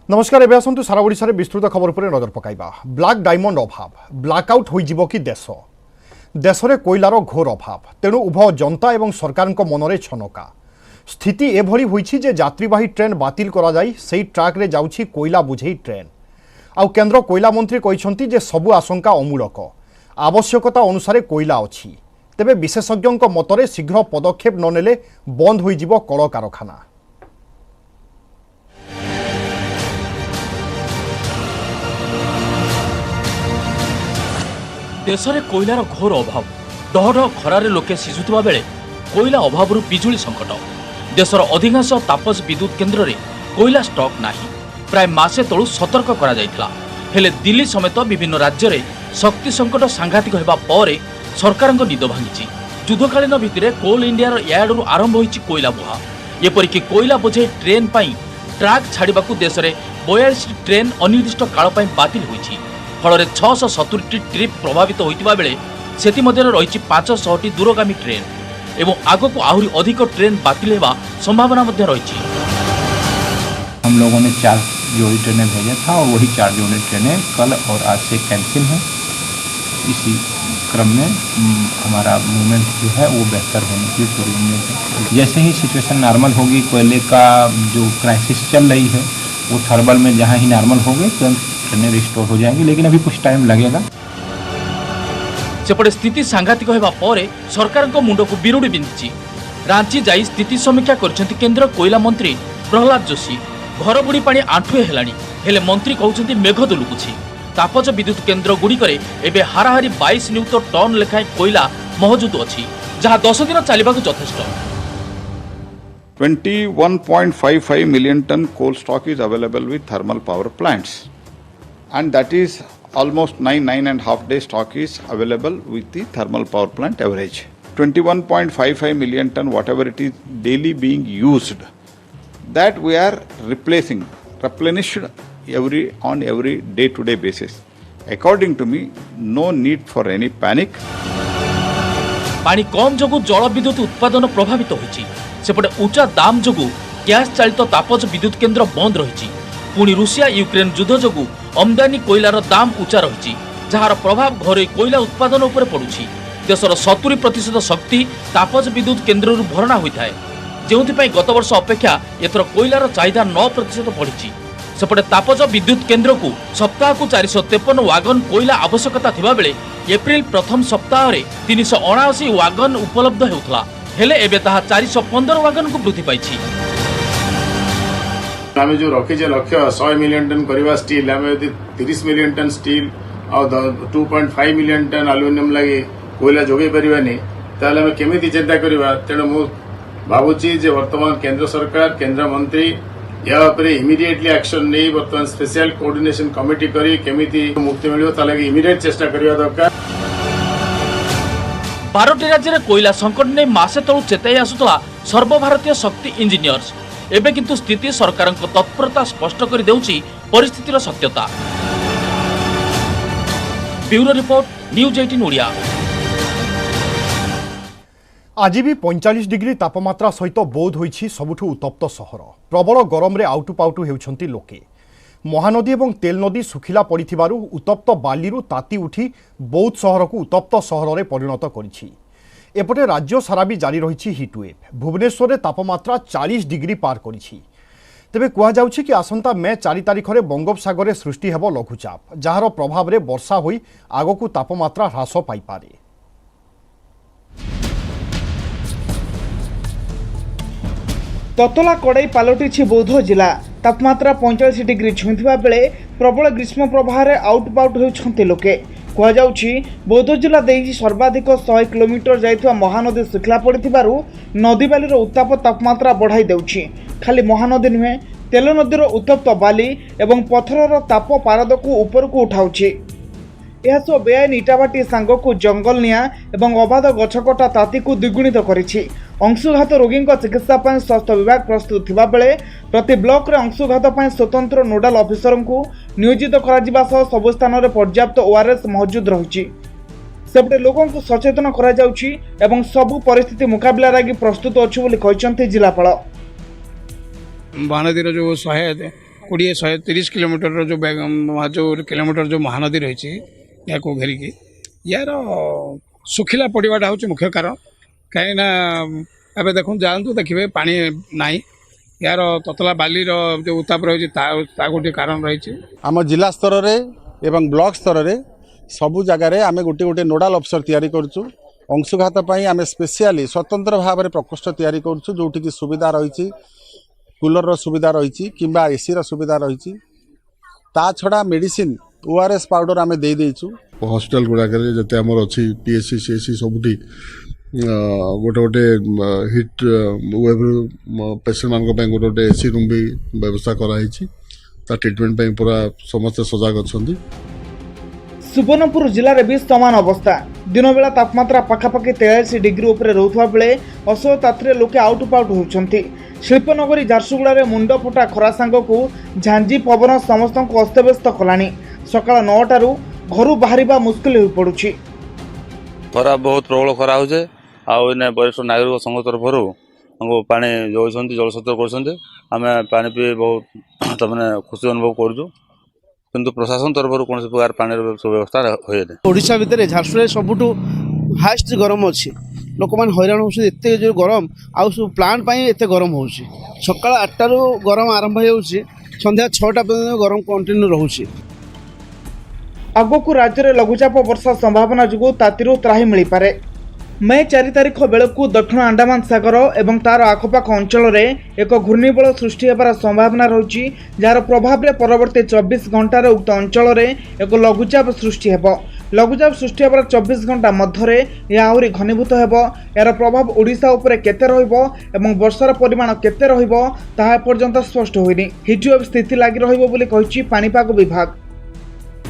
नमस्कार एवं आसतु सारा ओडिशा रे विस्तृत खबर पर नजर पकाइबा। ब्लैक डायमंड अभाव ब्लैकआउट हो जिवो कि देश रे कोयलार घोर अभाव तेणु उभय जनता एवं सरकार मनरे छनका स्थिति एभली होईछि जे यात्रीवाही ट्रेन बातिल करा जाई सेही ट्रैक रे जाउछि कोयला बुझेई ट्रेन। आउ केंद्र कोयला मंत्री कहिसंती जे सबु आशंका अमूलक आवश्यकता अनुसार कोयला अछि, तेबे विशेषज्ञों मतरे शीघ्र पदक्षेप ननेले बंद होई जिवो कल कारखाना। देश में कोयलार घोर अभाव डहड खरारे लोके सिझुवा बेले कोयला अभाव बिजुली संकट। देशर अधिकांश तापस विद्युत केन्द्र में कोयला स्टॉक नाही। प्राय मासे तलु सतर्क करा जायथिला, हेले दिल्ली समेत विभिन्न राज्य में शक्ति संकट सांघातिक होगा पर सरकार निद भांगी। युद्धकालीन भित्तिरे कोल इंडिया यार्ड आरंभ होईछि कोयला बुहा। एपरिक कोयला बोझे ट्रेन पाई ट्राक छाड़ाकू देश में 42 ट्रेन अनिर्दिष्ट काल बातिल होईछि। फल 670 ट्रिप प्रभावित होता बेले से रही 500 दूरगामी ट्रेन एवं आग को आहरी अधिक ट्रेन बातिल होगा संभावना रही। हम लोगों ने 4 जोड़ी ट्रेनें भेजा था और वही 4 जोड़ी ट्रेनें कल और आज से कैंसिल हैं। इसी क्रम में हमारा मूवमेंट जो है वो बेहतर होने की पूरी उम्मीद है। जैसे ही सिचुएशन नॉर्मल होगी, कोयले का जो क्राइसिस चल रही है वो थर्मल में जहाँ ही नॉर्मल हो गई तो ट्रेनें रिस्टोर हो जाएंगी, लेकिन अभी कुछ टाइम लगेगा। सेपटे स्थिति सांघातिक होगा पर सरकार मुंड को बिरुड़ी बिंधी। रांची जाई स्थिति समीक्षा करछंती केंद्र कोयला मंत्री प्रहलाद जोशी। घर बुड़ी पानी आंठुए हेलाणी, हेले मंत्री कहउछंती मेघ दुलुकुछि। तापज विद्युत केन्द्र गुड़िकरे एबे हाराहारी 22 नियुत टन लेखाएं कोयला मौजूद अछि, जहाँ 10 दिन चलिबाकु यथेष्ट। 21.55 million ton coal stock is available with thermal power plants, and that is almost 9.5 day stock is available with the thermal power plant average. 21.55 million ton whatever it is daily being used, that we are replenished on every day to day basis. According to me, no need for any panic. पानी कम जोगु जल विद्युत उत्पादन प्रभावित होइछि। सेपटे उच्चा दाम जोगु gas चालित तापज विद्युत केन्द्र बंद रही। पुणी रूसिया यूक्रेन युद्ध जोगु आमदानी कोयलार दाम उच्चा रही, जार प्रभाव घरे कोयला उत्पादन उपर पड़ुछि। देशर 70% शक्ति तापज विद्युत केन्द्र भरणा होता है, जो गत वर्ष अपेक्षा एथर कोयलार चाहिदा 9% बढ़ी। सेपटे तापज विद्युत केन्द्र को सप्ताह को 453 वागन कोयला आवश्यकता थिबा बेले एप्रिल प्रथम सप्ताह रे 379 वागन उपलब्ध हेउथला, हेले एबे ताहा 415 वागन को वृद्धि पाइछि। आम जो रखी लक्ष्य 100 मिलियन टन करवा स्टील, आम 30 मिलियन टन स्टील और 2.5 मिलियन टन आलुमिनियम लगे कोयला जोगे पारानी, ताले आम केमिति चिंता करवा। तेणु मु भावुची जे वर्तमान केंद्र सरकार केंद्र मंत्री या इमिडिएटली एक्शन नहीं बर्तमान स्पेशल कोऑर्डिनेशन कमिटी करी केमिति मुक्ति मिलियो ताले इमिडिएट चेष्टा करवा दरकार। 12टी राज्य में कोयला संकट ने मासे तलु चेताई आसुतला सर्वभारतीय शक्ति इंजीनियर्स। एबे किंतु स्थिति सरकार तत्परता स्पष्ट कर देउची परिस्थितिर सत्यता। Bureau report, news 18 Odia. आज भी 45 डिग्री तापमात्रा सहित बौद्ध होईछि सबुठु उत्तप्त सहर। प्रबल गरम रे आउटु पाउटु हेउछंती लोके। महानदी एवं तेल नदी सुखिला पड़िथिबारु उत्तप्त बालीरु ताती उठी बौद्ध सहर को उत्तप्त सहर रे परिणत करिछि। एपटे राज्य सारा भी जारी रही हिटवेव। भुवनेश्वर रे तापमात्रा 40 डिग्री पार करिछि। तेबे कुआ जाउछि कि आसंता मे 4 तारिख रे बंगोपसागर रे सृष्टि हेबो लघुचाप, जार प्रभाव रे वर्षा होई आगकू तापमात्रा ह्रास पाई पारे। ततला कड़ई पलटि बौद्ध जिला। तापमात्रा 45 डिग्री छुईंथिबा बेले प्रबल ग्रीष्म प्रभाव आउट पाउट होउछंती लोके। कुआଯାଉଛି बौद्ध जिला देई सर्वाधिक 100 किलोमीटर जाइथवा महानदी सुखला पड़िथिबारु नदी बालीर उत्ताप तापमात्रा बढ़ाई देउछि। खाली महानदी नुहे, तेल नदीर उत्तप्त बाली एवं पथरर ताप पारदकू उपरकू उठाउछि। यह सब बेआईन इटाभाटी सांगकू जंगल निया एवं अबाध गछकटा ताती को द्विगुणित करिछि। अंशुघात रोगी चिकित्सा पर स्वास्थ्य विभाग प्रस्तुत थिबा बेले प्रति ब्लॉक रे अंशुघात पर स्वतंत्र नोडाल ऑफिसर को नियोजित करा सबु स्थान में पर्याप्त ओआरएस मौजूद रही। सेपटे लोकों को सचेतन करा जाउछि एवं सबु परिस्थिति मुकाबला लागि प्रस्तुत अछि बोली कहिसंती जिलापाल। महानदीर जो 100 120-130 किलोमीटर जो किलोमीटर जो महानदी रही या घेरिकी यार सुखिला पड़ाटा हूँ मुख्य कारण कहीं देखो जातु देखिए पानी ना यार ततला बाली जो उताप रही गोटे कारण रही आम जिला स्तर में एवं ब्लॉक स्तर में सबू जगार आम गोटे गोटे नोडाल अफसर तैयारी करूँ अंशुघात आम स्पेशली स्वतंत्र भाव में प्रकोष्ठ तैयारी करूँ जोटि सुविधा रही कूलर सुविधा रही कि एसी सुविधा रही ता छड़ा मेडिसिन ORS पाउडर आम दे देचु हॉस्पिटल गुड़ाक जिते आमर अच्छी PSC CSC सबुठी गोटे गोटे हिट वेव पेसेंट मान गोटे गोटे AC रूम भी व्यवस्था कराई ट्रिटमेंट पूरा समस्त सजग अच्छा। सुवर्णपुर जिले में भी समान अवस्था दिन बेला तापमात्रा पाखापाखि 43 डिग्री उपरे रोथुवा बेले असह्य तात्रे लोके आउटुपाउट होउछंती। शिल्पनगरी झारसुगुड़ा मुंड फुटा खरा सांगकू झांझी पवन समस्त अस्तव्यस्त कलानी। सकाळ 9टारू घर बाहर मुस्किल हो पड़ुछि। खरा बहुत प्रबल खरा होचे आने वरिष्ठ नागरिक संघ तरफ हमको पानी जोड़ते जलसत्र कर पानी पी बहुत तमाने खुशी अनुभव करूँ किंतु प्रशासन तरफ कौन प्रकार पानी व्यवस्था हुए ओडिशा भितर झारसुगुड़ा सबुठ हाएस्ट गरम अच्छी लोक मैंने हैरान होते जो गरम आउ सब प्लांट एत गरम हो सका 8टारू गरम आरंभ हो संध्या 6टा पर्यटन गरम कंटिन्यू रोचे। आगकू राज्य में लघुचाप वर्षा संभावना जुगु तातीरू त्राही मिल पारे। मे 4 तारिख बेलू दक्षिण अंडमान सागर एवं तार आखपाख अंचल एक घूर्णिबल सृष्टि होबार संभावना रही जार प्रभाव में परवर्ती 24 घंटार उक्त अंचल एक लघुचाप सृष्टि हेब। लघुचाप सृष्टि होबार 24 घंटा मध्य यह आहरी घनीभूत हेब। यार प्रभाव ओडिशा उपरे केते रहिबो एवं वर्षार परिमाण केते रहिबो ताहा एपर्यंत स्पष्ट होइनी। हिटवेव स्थिति लागि रहिबो बोली कहिछि पानीपाग विभाग।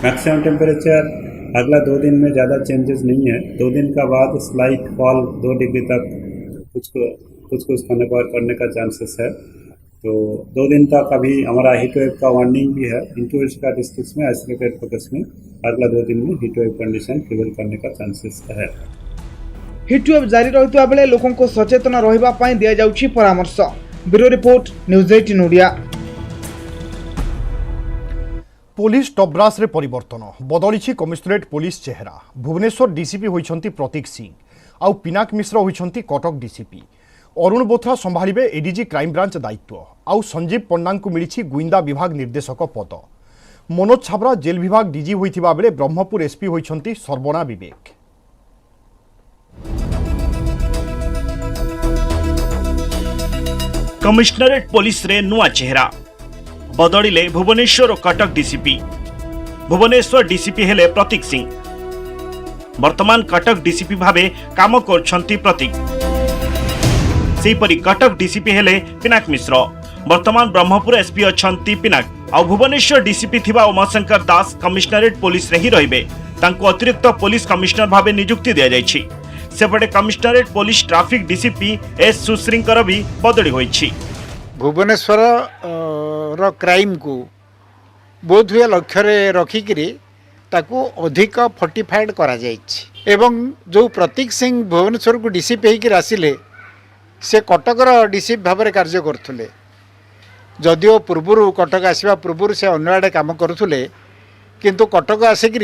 मैक्सिमम टेम्परेचर अगला 2 दिन में ज़्यादा चेंजेस नहीं है। 2 दिन का बाद स्लाइट फॉल 2 डिग्री तक कुछ करने का चांसेस है। तो 2 दिन तक अभी हमारा हीट वेव का वार्निंग भी है। इंटू का डिस्ट्रिक्ट में आइसोलेटेड फोकस में अगला 2 दिन में हीट वेव कंडीशन प्रिवेल करने का चांसेस है। हिटवेव जारी रहितबा बेले लोकन को सचेतन रहिबा पई दिया जाउछि परामर्श। Bureau report news 18 Odia. Police टपब्रास रे परिवर्तन बदली कमिशनरेट पुलिस चेहरा। भुवनेश्वर डीसीपी होइछंती प्रतीक सिंह आउ पिनाक मिश्र होइछंती कटक डीसीपी। अरुण बोथरा संभाळिबे एडीजी क्राइम ब्रांच दायित्व आउ संजीव पन्ना को मिलिछि गुइंदा विभाग निर्देशक पद। मनोज छाबरा जेल विभाग डीजी होइथिबा बेले ब्रह्मपुर एसपी होइछंती सर्वणा विवेक। कमिशनरेट पुलिस रे नुआ चेहरा बदलिले भुवनेश्वर और कटक डीसीपी। भुवनेश्वर डीसीपी हेले प्रतीक सिंह। वर्तमान कटक डीसीपी भावे काम करछंती प्रतीक। सेहीपरि कटक डीसीपी हेले पिनाक मिश्र। वर्तमान ब्रह्मपुर एसपी अछंती पिनाक आ भुवनेश्वर डीसीपी थिबा उमाशंकर दास कमिशनरेट पुलिस रे ही रहिबे। तांको अतिरिक्त पुलिस कमिश्नर भावे नियुक्ति दिया जायछि। सेपटे commissionerate police traffic DCP S सुश्रींकर भी बदली होइछि। भुवनेश्वर क्राइम को बोध हुए लक्ष्य रखिकी ताकू अधिक फोर्टिफाइड करा जाइछि। एवं जो प्रतीक सिंह भुवनेश्वर को डीसीपी होकर आसिले से कटकर डीसीपी भाव में कार्य करुले। जदिओ पूर्वर कटक आसवा पूर्वर से अन्य आड़े काम करुले किंतु कटक आसिक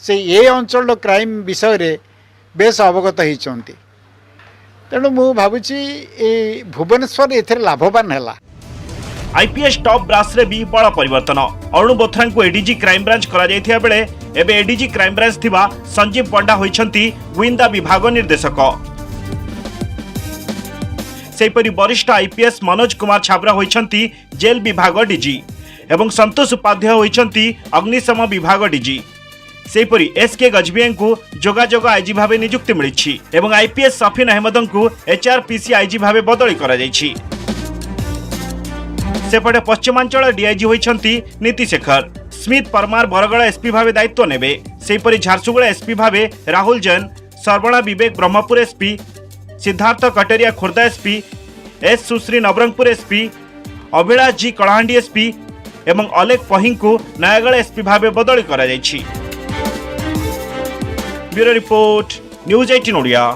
से ये अंचल क्राइम विषय रे बेस अवगत होती। तेणु मु भावुची भुवनेश्वर एथरे लाभवान है। आईपीएस टॉप ब्रास रे भी बड़ा परिवर्तन। अरुण बोथरा को एडीजी क्राइम ब्रांच करा जायथिया बेले एबे एडीजी क्राइम ब्रांच थिबा संजीव पंडा होइछंती गुइंदा विभाग निर्देशक। सेहीपरि वरिष्ठ आईपीएस मनोज कुमार छाबरा होइछंती जेल विभाग डीजी एवं संतोष उपाध्याय होइछंती अग्निशम विभाग डीजी। सेहीपरि एसके गजबियन को जोगाजोग आईजी भावे नियुक्ति मिलिछि एवं आईपीएस सफिन अहमदन को एचआरपीसी आईजी भावे बदली करा जायछि। सेपटे पश्चिमांचल डीआईजी होइछंती नीति शेखर। स्मिथ परमार बरगड़ एसपी भावे दायित्व नेबे। सेहीपरि झारसुगुड़ा एसपी भावे Rahul Jain, Saravana Vivek Berhampur SP, Siddharth Kateria Khurda SP, S Sushree Nabarangpur SP, Abhilash G Kalahandi SP एवं अलेख पहिं को नयागढ़ एसपी भावे बदली करा जायछि। Bureau report news 18 Odia.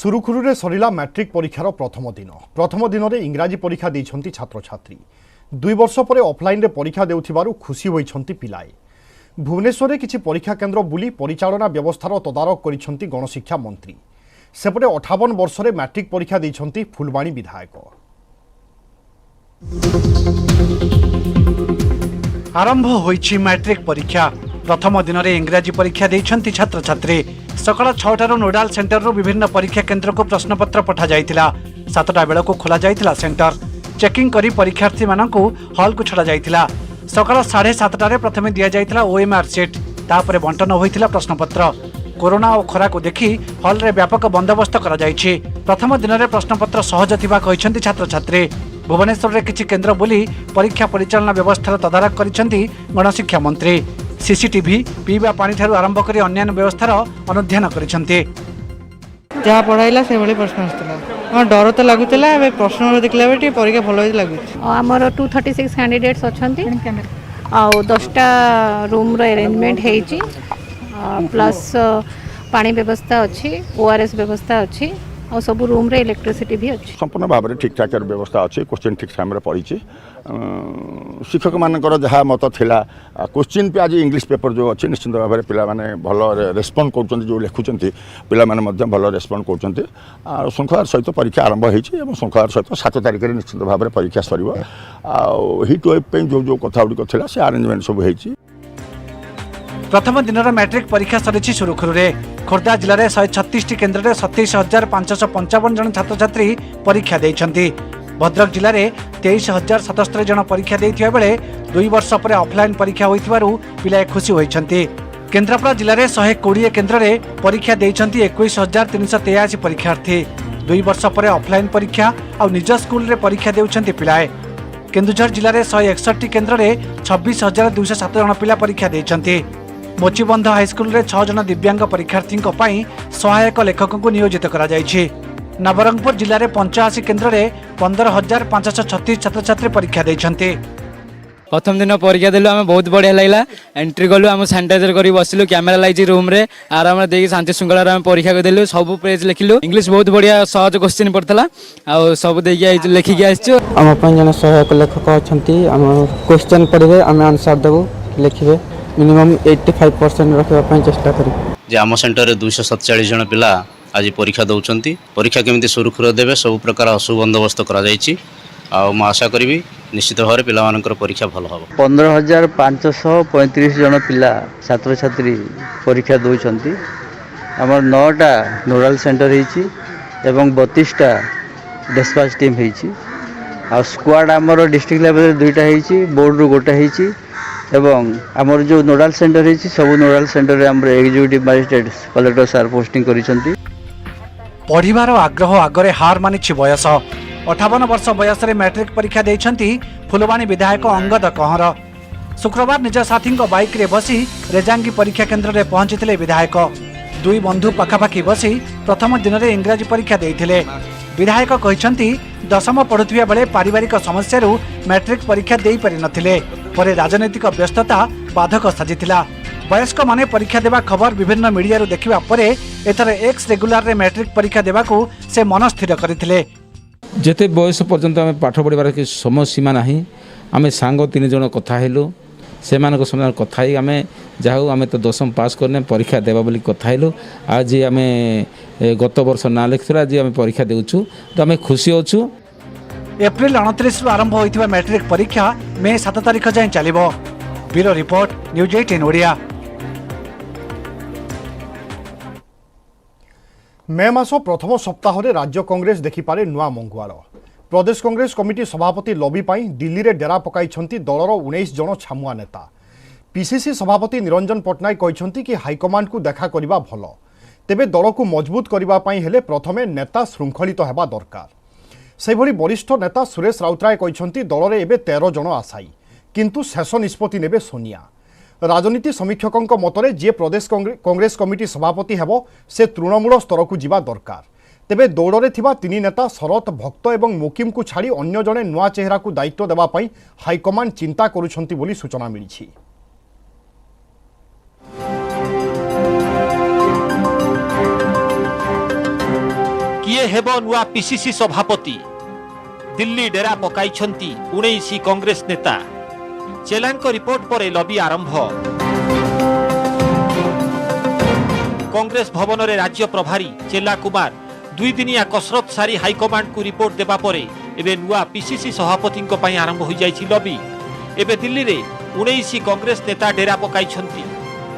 सुरुखुरुरे सरिला मैट्रिक परीक्षार प्रथम दिन में इंग्राजी परीक्षा देइछंती छात्र छात्री 2 वर्ष पर ऑफलाइन रे परीक्षा देउथिबारु खुशी होइछंती पिलाए। भुवनेश्वर किछि परीक्षा केन्द्र बुली परिचालना व्यवस्थार तदारक करिछंती गणशिक्षा मंत्री। सेपटे 58 वर्ष रे मैट्रिक परीक्षा देइछंती फुलबाणी विधायक। आरंभ होइछि मैट्रिक परीक्षा। प्रथम दिन में इंग्राजी परीक्षा देइछंती छात्र छात्री। सकाळ 6टारू नोडाल सेंटर विभिन्न परीक्षा केन्द्र को प्रश्नपत्र पठा जाइतिला। 7टा बेला को खोला जाइतिला सेंटर। चेकिंग करी परीक्षार्थी मानकु हॉल को छड़ा जाइतिला। सकाळ 7:30 प्रथमे दिया जाइतिला ओएमआर सेट, तापरे बंटन होइतिला प्रश्नपत्र। कोरोना और खरा को देखि हॉल रे व्यापक बंदोबस्त करा जाइछि। प्रथम दिन में प्रश्नपत्र सहज थिबा कहिसंती छात्र छात्री। भुवनेश्वर रे किछि केन्द्र बुली परीक्षा परिचालना व्यवस्थार तदारक करिसंती गणशिक्षा मंत्री। सीसीटीवी पीवा पानी ठारू आरंभ करी अन्यान्य व्यवस्थार अनुध्यान करिसंती। जहाँ पढ़ाइला से भली प्रश्न आसला। हाँ डर तो लगुला प्रश्न देखला बेटी परीक्षा भल लगुच। आमर 236 कैंडिडेट्स अछंती आ 10टा रूम रो अरेंजमेंट हेची प्लस पानी व्यवस्था अच्छी ओआरएस व्यवस्था अच्छी और सब रूम रे इलेक्ट्रिसिटी भी अच्छी। संपूर्ण भाव में ठीक ठाक व्यवस्था अच्छी। क्वेश्चन ठीक टाइम पड़ी। शिक्षक मानकर जहाँ मत थिला क्वेश्चन पे आज इंग्लिश पेपर जो अच्छी निश्चित भाव में पिला माने भल रेस्पॉन्ड कर जो लिखुंट पिला माने भल रेस्पॉन्ड कर श्रृंखलार सहित परीक्षा आरंभ होती और श्रृंखलार सहित 7 तारिख में निश्चित भाव में परीक्षा सर हिट वेव जो जो कथा गुड़िक थी से आरेंजमेंट सब होती। प्रथम दिन मैट्रिक परीक्षा सरी सुरुखुरुरे। खोर्धा जिले में 136 केन्द्र में 27,555 जन छात्र छात्री परीक्षा देइछंती। भद्रक जिले में 23,077 जन परीक्षा देइथिबा बेले 2 वर्ष पर ऑफलाइन परीक्षा होइथिबारु पिलाए खुशी होइछंती। केन्द्रापड़ा जिले में 120 केन्द्र में परीक्षा देइछंती 21,383 परीक्षार्थी। 2 वर्ष पर ऑफलाइन परीक्षा और निज स्कूल रे परीक्षा देउछंती पिलाए। केन्दुझर जिले में 161 केन्द्र में 26,207 जन पिला परीक्षा देइछंती। मोचीबंध हाईस्कूल रे 6 जन दिव्यांग परीक्षार्थी सहायक लेखक को नियोजित करा जायछि। नवरंगपुर जिले में 85 केन्द्र में 15,536 छात्र छात्री परीक्षा देइछंती। प्रथम दिन परीक्षा देलु आम बहुत बढ़िया लगला। एंट्री कलु आम सैनिटाइजर करी बसिलु कैमेरा लाइछि रूम रे आराम देकी शांति श्रृंखला आम परीक्षा देलु। सब पेज लिखिलु। इंग्लिश बहुत बढ़िया सहज क्वेश्चन पड़थला आ सब देकी लिखिकी आइछु। आम पन जन सहायक लेखक अछंती। आम क्वेश्चन पढ़िबे आम आंसर देबो लिखिबे मिनिमम 85% रखा चेष्टा करें। आम सेंटर में 247 जन पिला आज परीक्षा दौरान परीक्षा केमी सुरुखुर देवे सब प्रकार सुबंदोबस्त कर आशा करी निश्चित भाव में पिला परीक्षा भल हम। 15,535 जन पिला छात्र छात्री परीक्षा दौरान आम 9टा नोडाल सेंटर होती 32टा डिस्पैच टीम होती स्क्वाड आमर डिस्ट्रिक्ट लेवल 2टा होती बोर्ड रू गोटा होती एवं आमर जो नोडाल सेंटर है सब नोडाल सेंटर रे हमर एग्जीक्यूटिव मजिस्ट्रेट कलेक्टर सार पोस्टिंग करिसंती। पढ़िबार आग्रह आगरे हार मानिछि बयस। 58 वर्ष बयस रे मैट्रिक परीक्षा देइछंती फुलबाणी विधायक अंगद कहर। शुक्रवार निज साथी बाइक रे बसी रेजांगी परीक्षा केन्द्र रे पहुंचीथिले विधायक। 2 बंधु पाखापाखि बसी प्रथम दिन में इंग्राजी परीक्षा देइथिले। विधायक कहिसंती दशम पढ़ुथिबा बेले पारिवारिक समस्यारू मैट्रिक परीक्षा देई पारि नथिले। परे राजनैतिक व्यस्तता बाधक साजिथिला। वयस्क माने परीक्षा देवा खबर विभिन्न मीडिया रू देखिबा परे एथर एक्स रेगुलर रे मैट्रिक परीक्षा देबाकू से मन स्थिर करथिले। जेते बयस पर्यंत आमे पाठ पढ़िबार कि समय सीमा नाही। आमे सांग 3 जण कथा हेलु से मानको समय कथा ही आमे जाऊ आमे तो दशम पास करने परीक्षा देबा बोली कथा हेलु। आज आमे गत वर्ष ना लेखथरा आज आमे परीक्षा देउछु तो आमे खुशी होछु। एप्रिल 29 आरंभ होइथिबा मैट्रिक परीक्षा मे 7 तारिख जाए चलिबो। Bureau report news 18 Odia. May मास प्रथम सप्ताह राज्य कांग्रेस देखिपारे नुआ मंगुआर। प्रदेश कांग्रेस कमिटी सभापति लबी पाई दिल्ली रे डेरा पकाइछंती दलर 19 जन छामुआ नेता। पीसीसी सभापति निरंजन पटनायक कहिछंती कि हाईकमांड को देखा करिबा भल, तेबे दल को मजबूत करिबा पाई हेले प्रथमे नेता श्रृंखलित हेबा दरकार। सेभली वरिष्ठ नेता सुरेश राउतराय कहिछंती दल रे एबे 13 जन आशायी, किंतु शेष निष्पत्ति नेबे सोनिया। राजनीति समीक्षकों मतरे जे प्रदेश कांग्रेस कमिटी सभापति हेबो से तृणमूल स्तर को जिबा दरकार। तेबे दौड़े थिबा 3 नेता शरत भक्त एवं मुकिम को छाड़ी अन्य जने नुआ चेहरा को दायित्व देबा पई हाईकमांड चिंता करुछंती बोली सूचना मिलिछि। किए हेबो नुआ पीसीसी सभापति दिल्ली डेरा पकाइछंती 19 कांग्रेस नेता चेलांक रिपोर्ट पर लबी आरंभ कांग्रेस भवन रे राज्य प्रभारी चेला कुमार 2 दिनिया कसरत सारी हाईकमांड को रिपोर्ट देबा परे एबे नुआ पीसीसी सभापति पई आरंभ हो जाइछि लबी एबे दिल्ली रे 19 कांग्रेस नेता डेरा पकाइछंती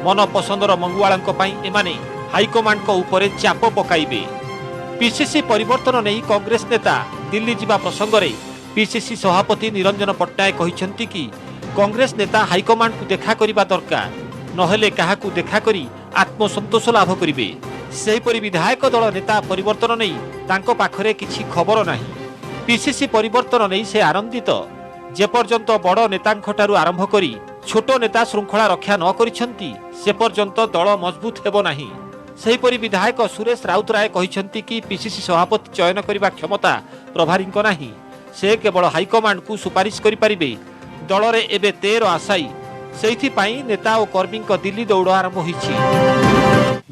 मन पसंदर मंगुआळंक पई एमाने हाईकमांड को ऊपर चाप पकाइबे पीसीसी परिवर्तन नहीं कांग्रेस नेता दिल्ली जिबा प्रसंग रे पीसीसी सभापति निरंजन पट्टनायक कहिसंती कि कांग्रेस नेता हाईकमांड को देखा करिबा दरकार नहेले काहाकू देखा करी आत्मसंतोष लाभ करिवे सेहीपरि विधायक दल नेता परिवर्तन नहीं तांको पाखरे किछि खबर नाही पीसीसी परिवर्तन नहीं से आनंदित जे पर्यंत बड़ नेतांखठारु आरंभ करी छोट नेता श्रृंखला रक्षा न करिसंती से पर्यंत दल मजबूत हेबो नाही सेहीपरि विधायक सुरेश राउतराय कहिसंती कि पीसीसी सभापति चयन करिबा क्षमता प्रभारी को नाही से केवल हाईकमांड को सुपारिश करि परिबे दल रे एबे 13 आशाई सेहिथि पई नेता और कर्मी को दिल्ली दौड़ आरंभ होईछि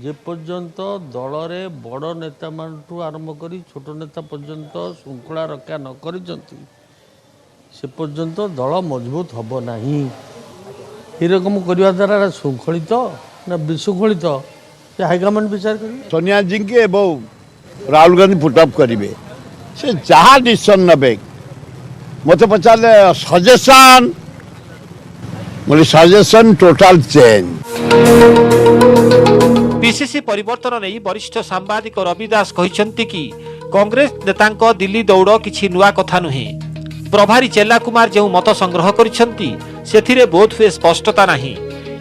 जे पर्यंत दल रे बड़ नेता मानठू आरंभ करी छोट नेता पर्यंत श्रृंखला रक्षा न करिसंती से पर्यंत दल मजबूत हब नाही ए रकम करवा द्वारा श्रृंखलित ना विशृंखलित से हाईकमांड विचार करेंगे सोनिया जी के एवं राहुल गांधी पुटअप करेंगे से जहाँ डिसीजन नबे मत पचारे सजेशन बोले सजेशन टोटल चेंज पीसीसी परिवर्तन नहीं वरिष्ठ सांबादिक रवि दास कहिसंती कि कांग्रेस नेतांक दिल्ली दौड़ किछि नुआ कथा नुहे प्रभारी चेला कुमार जो मत संग्रह करिसंती सेथिरे बोध हुए स्पष्टता नहीं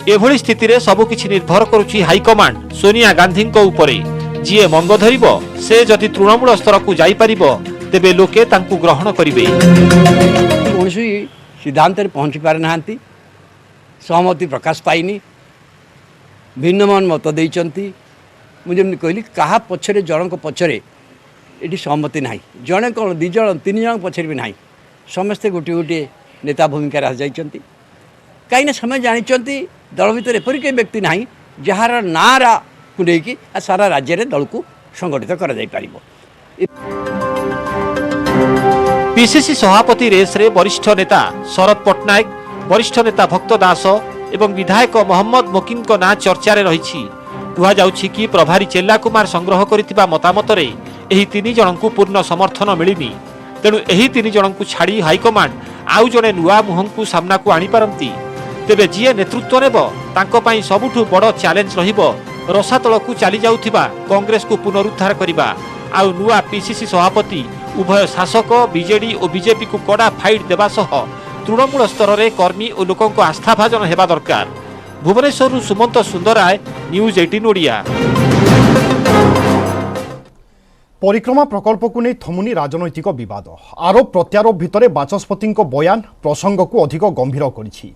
एभली स्थिति रे सब किछि निर्भर करुछि हाईकमांड सोनिया गांधी को ऊपरे जीए मंग धरिबो से जदि तृणमूल स्तर को जाई परिबो तेबे लोके तांकु ग्रहण करिवे कोनसी सिद्धांत रे पहुंची पारे नांती सहमति प्रकाश पाइनी भिन्नमान मत देइचंती मुझे कहली कहा पछरे जनक पछरे एटी सहमति नाही जणे कोन दि जण तीन जण पछरे भी नाही समस्ते गोटे गोटे नेता भूमिका रह जाइचंती कहीं समय जानी दल भर एपरिक व्यक्ति ना जार नारा को लेकिन सारा राज्य में दल को संगठित कर पीसीसी सभापति रेस रे वरिष्ठ नेता शरद पट्टनायक वरिष्ठ नेता भक्त दास एवं विधायक मोहम्मद मोकिन को ना चर्चा रे रही कहुछि कि प्रभारी चेला कुमार संग्रह करिथिबा मतामत रे एही 3 जन को पूर्ण समर्थन मिलिनी तेणु एही 3 जन को छाड़ी हाईकमांड आउ जने नुआ मुहं को सामना को आनी पारंती तेबे जीए नेतृत्व नेब तांको पई सबुठु बड़ चैलेंज रहिबो रसातल को चली जाउथिबा कांग्रेस को पुनरुद्धार करिबा आउ नुआ पीसीसी सभापति उभय शासक बीजेडी और बीजेपी को कड़ा फाइट देबा सह तृणमूल स्तर रे कर्मी और लोकों को आस्थाभाजन हेबा दरकार भुवनेश्वर सुमंत सुंदराय न्यूज 18 ओडिया परिक्रमा प्रकल्प को नहीं थमुनी राजनैतिक विवाद आरोप प्रत्यारोप भितर बाचस्पति बयान प्रसंग को अधिक गंभीर करिछि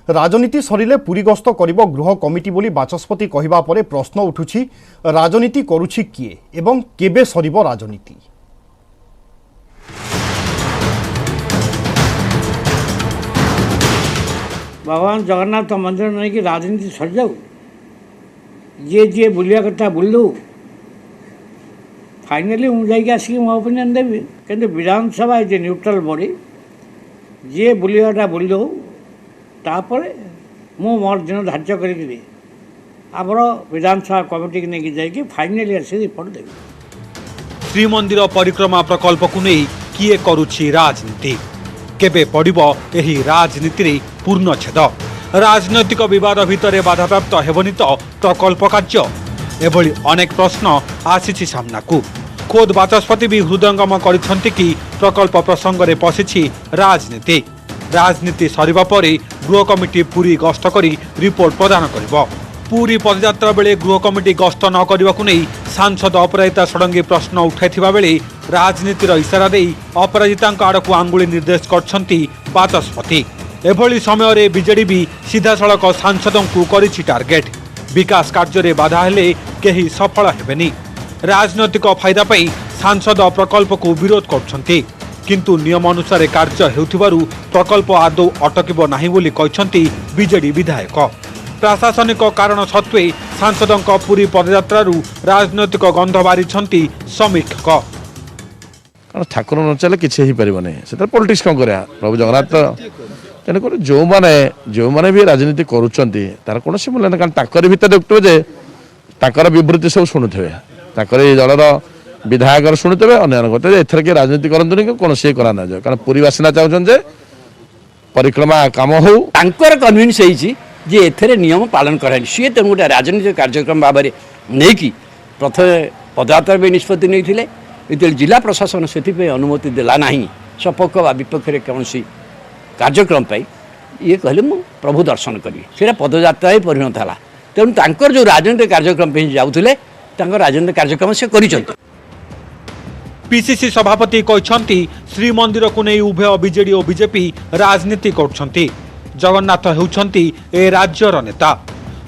राजनीति सरिले पुरी गस्त करिबो गृह कमिटी बोली बाचस्पति कहिबा परे प्रश्न उठुछि राजनीति करुछि किए एवं केबे सरिबो राजनीति भगवान जगन्नाथ मंदिर नहीं कि राजनीति सर जाऊ जे जे बुलिया कथा बुलू फाइनाली मुझे आसिक मो ओपिनियन देवी कि Vidhan Sabha is a neutral body जे बुलियाटा बुल दो तापर मु मोर दिन धार्य करी आमर विधानसभा कमिटी की नहीं जाकि फाइनाली आसिक रिपोर्ट देवी श्रीमंदिर परिक्रमा प्रकल्प को नहीं किए करुछि राजनीति केबे पड़िबो एही राजनीति रे पूर्ण छेद राजनैतिक विवाद भितर बाधाप्राप्त हेबनी तो प्रकल्प कार्य एभली अनेक प्रश्न आसीछि सामना को खोद बाचस्पति भी हृदयंगम करिसंति कि प्रकल्प प्रसंग रे पसिछि राजनीति राजनीति सरिबा परे गृह कमिटी पूरी गस्त करी रिपोर्ट प्रदान करिबो पूरी पदयात्रा बेले गृह कमिटी गस्त न करने नहीं सांसद अपराजिता षडंगी प्रश्न उठाइथिबा बेले राजनीतिर इशारा दे अपराजिता आड़क आंगुली निर्देश करछंती बाचस्पति एभली समय बीजेडी भी सीधासलख सांसदों को करिछि टार्गेट विकास कार्य रे बाधा हेले केही सफल हेबेनी राजनैतिक फायदा पई सांसद प्रकल्प को विरोध करछंती किंतु नियम अनुसार कार्य हेउथिबारु प्रकल्प आदौ अटकिबो नाही बोली कहछंती बीजेडी विधायक प्रशासनिक कारण सत्वे सांसदों पूरी पदयात्रारू राजनैतिक गंध बारिछंती समीक्षक କାରଣ ଠାକୁର ନ ଚାଲେ କିଛି ହେଇପାରିବନି ସେଥିରେ ପଲିଟିକ୍ସ କ'ଣ କରିବା ପ୍ରଭୁ ଜଗନ୍ନାଥ ତେଣୁକରି ଯେଉଁମାନେ ବି ରାଜନୀତି କରୁଛନ୍ତି ତାର କୌଣସି ମୂଲ୍ୟ ନାହିଁ କାରଣ ତାଙ୍କରି ଭିତରେ ଦେଖୁଥିବେ ଯେ ତାଙ୍କର ବିବୃତ୍ତି ସବୁ ଶୁଣୁଥିବେ ତାଙ୍କର ଏଇ ଦଳର ବିଧାୟକର ଶୁଣୁଥିବେ ଅନ୍ୟମାନଙ୍କ କଥା ଏଥର କିଏ ରାଜନୀତି କରନ୍ତୁନି କି କୌଣସି କରା ନ ଯାଉ କାରଣ ପୁରୀ ବାସିନ୍ଦା ଚାହୁଁଛନ୍ତି ଯେ ପରିକ୍ରମା କାମ ହଉ ତାଙ୍କର କନଭିନ୍ସ ହେଇଛି ଯେ ଏଥିରେ ନିୟମ ପାଳନ କରାନି ସିଏ ତେଣୁ ଗୋଟେ ରାଜନୈତିକ କାର୍ଯ୍ୟକ୍ରମ ଭାବରେ ନେଇକି ପ୍ରଥମେ ପଦଯାତ୍ରା ପାଇଁ ନିଷ୍ପତ୍ତି ନେଇଥିଲେ ଯେତେବେଳେ ଜିଲ୍ଲା ପ୍ରଶାସନ ସେଥିପାଇଁ ଅନୁମତି ଦେଲା ନାହିଁ ସପକ୍ଷ ବା ବିପକ୍ଷରେ କୌଣସି କାର୍ଯ୍ୟକ୍ରମ ପାଇଁ ଇଏ କହିଲେ ମୁଁ ପ୍ରଭୁ ଦର୍ଶନ କରିବି ସେଇଟା ପଦଯାତ୍ରାରେ ପରିଣତ ହେଲା ତେଣୁ ତାଙ୍କର ଯେଉଁ ରାଜନୈତିକ କାର୍ଯ୍ୟକ୍ରମ ପାଇଁ ଯାଉଥିଲେ ତାଙ୍କ ରାଜନୈତିକ କାର୍ଯ୍ୟକ୍ରମ ସେ କରିଛନ୍ତି। ପିସିସି ସଭାପତି କହିଛନ୍ତି ଶ୍ରୀମନ୍ଦିରକୁ ନେଇ ଉଭୟ ବିଜେଡି ଓ ବିଜେପି ରାଜନୀତି କରୁଛନ୍ତି। ଜଗନ୍ନାଥ ହେଉଛନ୍ତି ଏ ରାଜ୍ୟର ନେତା।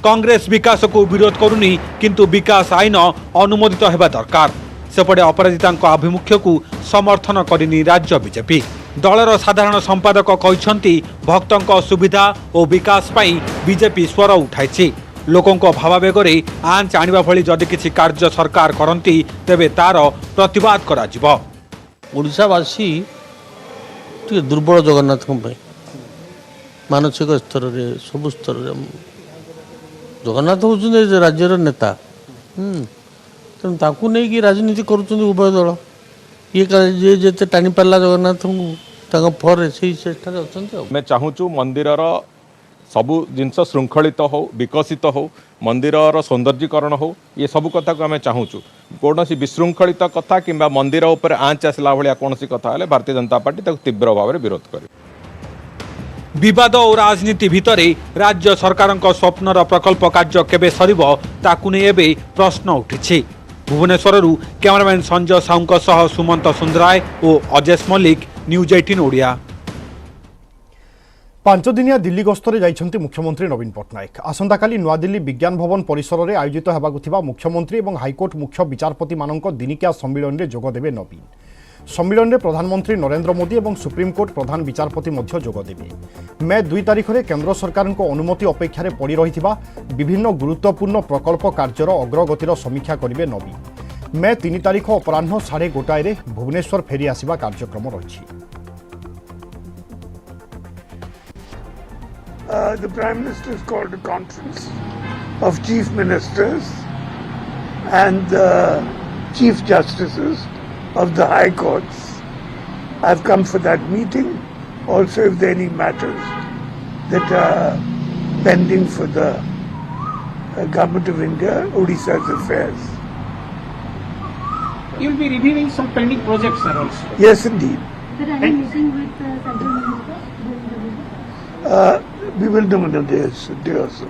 କଂଗ୍ରେସ ବିକାଶକୁ ବିରୋଧ କରୁନି କିନ୍ତୁ ବିକାଶ ଆଇନ ଅନୁମୋଦିତ ହେବା ଦରକାର। ସେପଟେ ଅପରାଜିତାଙ୍କ ଆଭିମୁଖ୍ୟକୁ ସମର୍ଥନ କରିନି ରାଜ୍ୟ ବିଜେପି। ଦଳର ସାଧାରଣ ସମ୍ପାଦକ କହିଛନ୍ତି ଭକ୍ତଙ୍କ ସୁବିଧା ଓ ବିକାଶ ପାଇଁ ବିଜେପି ସ୍ୱର ଉଠାଇଛି। ଲୋକଙ୍କ ଭାବାବେଗରେ ଆଞ୍ଚ ଆଣିବା ଭଳି ଯଦି କିଛି କାର୍ଯ୍ୟ ସରକାର କରନ୍ତି ତେବେ ତାର ପ୍ରତିବାଦ କରାଯିବ। ଓଡ଼ିଶାବାସୀ ଟିକେ ଦୁର୍ବଳ ଜଗନ୍ନାଥଙ୍କ ପାଇଁ ମାନସିକ ସ୍ତରରେ ସବୁ ସ୍ତରରେ ଜଗନ୍ନାଥ ହେଉଛନ୍ତି ରାଜ୍ୟର ନେତା ତେଣୁ ତାଙ୍କୁ ନେଇକି ରାଜନୀତି କରୁଛନ୍ତି ଉଭୟ ଦଳ। ଇଏ ଯିଏ ଯେତେ ଟାଣି ପାରିଲା ଜଗନ୍ନାଥଙ୍କୁ ତାଙ୍କ ଫରେ ସେଇ ଚେଷ୍ଟାରେ ଅଛନ୍ତି। ଆମେ ଚାହୁଁଛୁ ମନ୍ଦିରର ସବୁ ଜିନିଷ ଶୃଙ୍ଖଳିତ ହଉ ବିକଶିତ ହଉ ମନ୍ଦିରର ସୌନ୍ଦର୍ଯ୍ୟକରଣ ହଉ ଏ ସବୁ କଥାକୁ ଆମେ ଚାହୁଁଛୁ। କୌଣସି ବିଶୃଙ୍ଖଳିତ କଥା କିମ୍ବା ମନ୍ଦିର ଉପରେ ଆଞ୍ଚ ଆସିଲା ଭଳିଆ କୌଣସି କଥା ହେଲେ ଭାରତୀୟ ଜନତା ପାର୍ଟି ତାକୁ ତୀବ୍ର ଭାବରେ ବିରୋଧ କରିବ। ବିବାଦ ଓ ରାଜନୀତି ଭିତରେ ରାଜ୍ୟ ସରକାରଙ୍କ ସ୍ୱପ୍ନର ପ୍ରକଳ୍ପ କାର୍ଯ୍ୟ କେବେ ସରିବ ତାକୁ ନେଇ ଏବେ ପ୍ରଶ୍ନ ଉଠିଛି। ଭୁବନେଶ୍ୱରରୁ କ୍ୟାମେରାମ୍ୟାନ୍ ସଞ୍ଜୟ ସାହୁଙ୍କ ସହ ସୁମନ୍ତ ସୁନ୍ଦରାୟ ଓ ଅଜେଶ ମଲ୍ଲିକ, ନ୍ୟୁଜ୍ 18 ଓଡ଼ିଆ। 5 ଦିନିଆ दिल्ली गस्तरे जाइछन्ति मुख्यमंत्री नवीन पट्टनायक। आसंताकाली नूआदिल्ली विज्ञान भवन परिसर में आयोजित हेबाकु थिबा मुख्यमंत्री और हाईकोर्ट मुख्य विचारपति मानक दिनिकिया सम्मिलन में जोगदेवे नवीन। सम्मिलन में प्रधानमंत्री नरेंद्र मोदी और सुप्रीमकोर्ट प्रधान विचारपति जोगदेवे। मे 2 तारिख में केंद्र सरकार अनुमति अपेक्षा पड़ रही विभिन्न गुरुत्वपूर्ण प्रकल्प कार्यर अग्रगतिर समीक्षा करेंगे नवीन। मे 3 तारिख अपराह 1:30 भुवनेश्वर फेरी आसिबा कार्यक्रम रही। The Prime Minister has called a conference of Chief Ministers and Chief Justices of the High Courts. I've come for that meeting. Also, if there are any matters that are pending for the Government of India, Odisha's affairs. You'll be reviewing some pending projects, sir, also. Yes, indeed. Sir, are you meeting with central ministers? We will do in a day or so.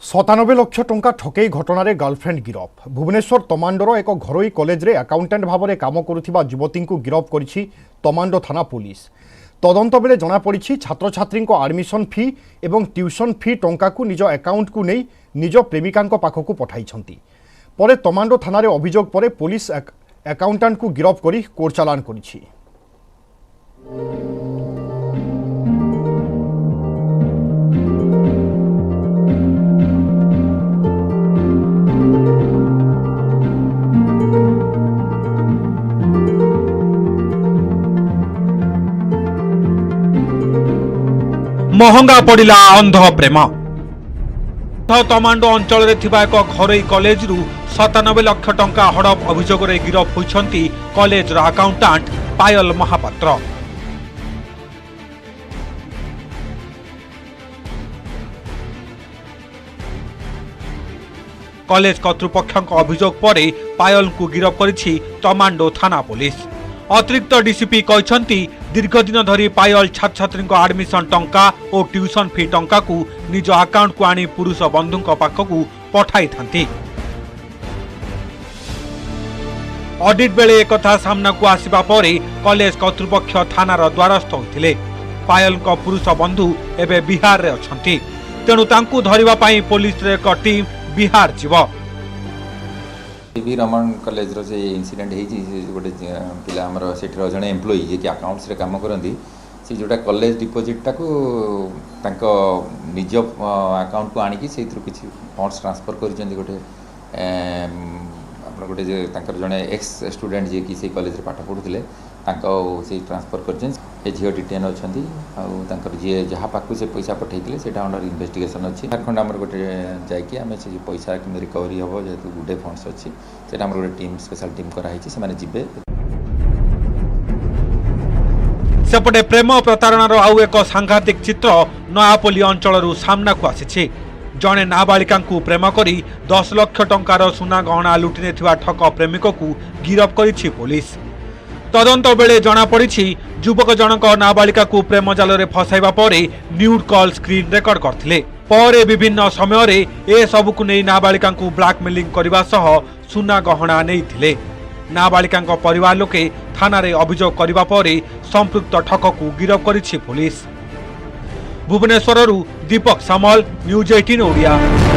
97 lakh टंका ठकई घटन girlfriend गिरफ। Bhubaneswar तमांडोर एक घरोई college रे accountant भाव में काम करुवा युवती को गिरफ करिछि तमांडो थाना police. तदंत बेले जना पड़ी छात्र छात्री एडमिशन फी एवं ट्यूशन फी टंका को निज अकाउंट को नहीं निज प्रेमिका पाखक पठाई। परे तमांडो थाना अभियोग पर पुलिस अकाउंटेंट को गिरफ कर कोर्ट चालान करिछि। महंगा पड़ा अंध प्रेम। तमांडो अंचल एक घरोई कॉलेज रु 97 लाख टंका हड़प अभियोग गिरफ होती कॉलेज अकाउंटेंट पायल महापात्र। कॉलेज कर्तृपक्ष अभियोग पर पायल को गिरफ करिछि तमांडो थाना पुलिस। अतिरिक्त डीसीपी कहते दीर्घ दिन धरी पायल छात्र छात्री एडमिशन टंका और ट्यूशन फी टंका को निज अकाउंट को आनी पुरुष बंधु पाखक पठाई थांती। ऑडिट बेले एक सामना को आसिबा परे कॉलेज कर्तृपक्ष थानार द्वारस्थ होते। पायल पुरुष बंधु एवं बिहार रे अछंती, तेणु तांकु धरिबा पई पुलिस रे एक टीम बिहार जीव। वी रमन कॉलेज रो जे इंसिडेंट है गोटे पिला आमर सेठर जड़े एम्प्लॉई जे कि अकाउंट्स रे काम करती से जोटा कॉलेज डिपोजिटा को निज अकाउंट को आनिकी से किसी फंड्स ट्रांसफर कर गोटे गोटे जड़े एक्स स्टूडेंट जे कि से कॉलेज रे पाठ पढ़ुले से ट्रांसफर कर झील डिटेन अच्छा जी जहाँ पाक से पैसा पठे से अंडर इन्वेस्टिगेशन अच्छी झारखंड आम गोटे जाकि से पैसा कि रिकवरी हम जेहतु गुडे फंड्स अच्छी से गोटे टीम स्पेशल टीम कराई से जी सेपटे प्रेम प्रतारणार आउ एक सांघातिक चित्र नयापल्ली अंचल सामना को आसी जड़े नाबालिका प्रेम करी 10 लाख टंकार सुना गहना लुटि नेथिबा ठक प्रेमिक को गिरफ करिछि पुलिस। तदंत बेले जना पड़ी युवक जनक नाबालिका प्रेम जाल में फसाइबा परे न्यूड कॉल स्क्रीन रेकर्ड करथिले। परे विभिन्न समय ए सबकु नहीं नाबालिका ब्लैकमेलिंग करने सह सुना गहना नहीं नाबालिका परिवार लोके थाना रे अभियोग करने पर संपृक्त ठक को गिरफ करिछि पुलिस। भुवनेश्वर दीपक सामल, न्यूज 18 ओडिया।